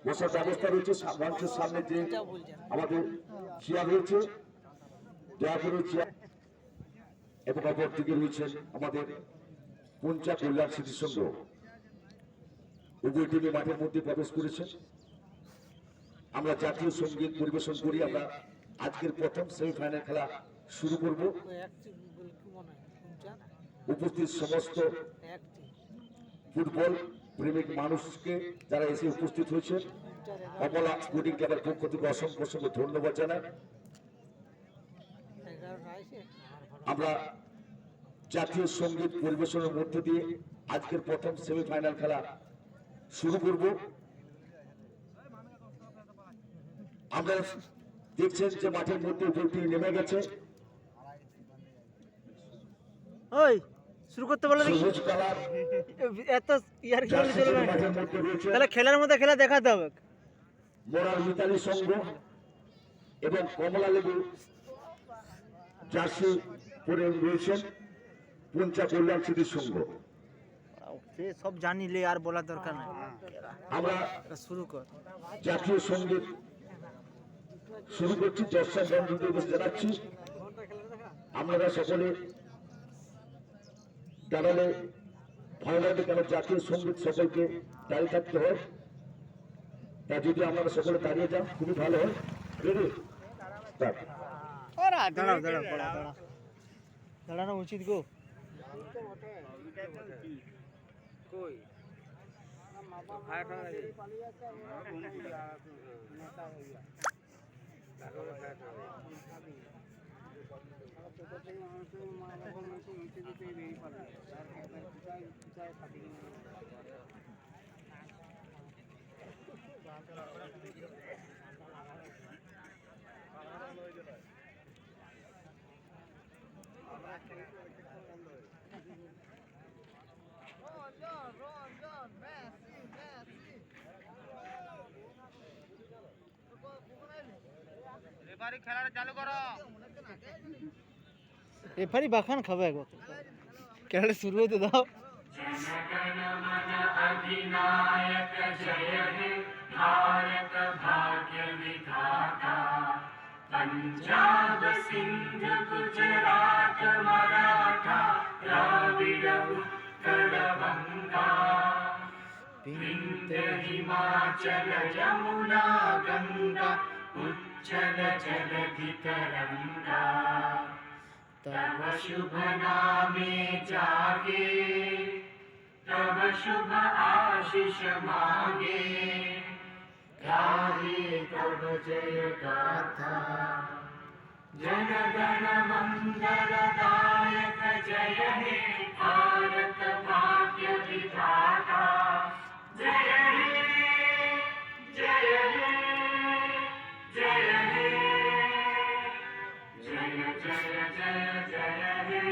বসার ব্যবস্থা রয়েছে মঞ্চের সামনে যে আমাদের চেয়ার রয়েছে দয়া করে চেয়ার এবং অপর দিকে রয়েছেন আমাদের পঞ্চা কল্যাণ স্মৃতিসংঘ উভয় টিমে মাঠের মধ্যে প্রবেশ করেছেন। আমরা জাতীয় সঙ্গীত পরিবেশন করি। আমরা আজকের প্রথম সেমিফাইনাল খেলা শুরু করব। উপস্থিত সমস্ত ফুটবল প্রেমিক মানুষকে যারা এসে উপস্থিত হয়েছে কমলা স্পোর্টিং ক্লাবের পক্ষ থেকে অসংখ্য অসংখ্য ধন্যবাদ জানাই। আমরা জাতীয় সঙ্গীত পরিবেশনের মধ্য দিয়ে আজকের প্রথম সেমিফাইনাল খেলা শুরু করব। আমরা দেখছেন যে মাঠের মধ্যে উপরটি নেমে গেছে। ওই শুরু করতে বলো দেখি। সবুজ কালার এত ইয়ার কি বলে চলবে না। মাঠের মধ্যে রয়েছে তাহলে খেলার মধ্যে খেলা দেখাতে হবে। মোরাল মিতালি সংঘ এবং কমলা লেবু জার্সি পরে রয়েছেন পঞ্চা কল্যাণ স্মৃতিসংঘ। সে সব জানিলে আর বলার দরকার নাই। আমরা শুরু কর। জাতীয় সঙ্গীত শুরু করছি। দর্শক বন্ধুদের কাছে জানাচ্ছি আপনারা সকলে দাঁড়ালে ভালো লাগবে, কেন জাতীয় সঙ্গীত সকলকে দাঁড়িয়ে থাকতে হয়। তা যদি আপনারা সকলে দাঁড়িয়ে যান খুবই ভালো হয়। রেডি দাঁড়াও দাঁড়াও দাঁড়ানো উচিত গো। রেফারি বাখান খাবে একবার খেলাটা শুরু হতে দাও। जनगण मन अधिनायक जय हे भारत भाग्य विधाता पंजाब सिंध गुजरात मराठा द्राविड उत्कल बंगा विंध्य हिमाचल यमुना गंगा उच्चल जलधि तरंगा तब शुभ नामे जागे तब शुभ आशीष मांगे गाहे तब जय गाथा जन गण मंगल दायक जय हे भारत भाग्य विधाता जय हे जय हे जय हे जय जय जय जय हे।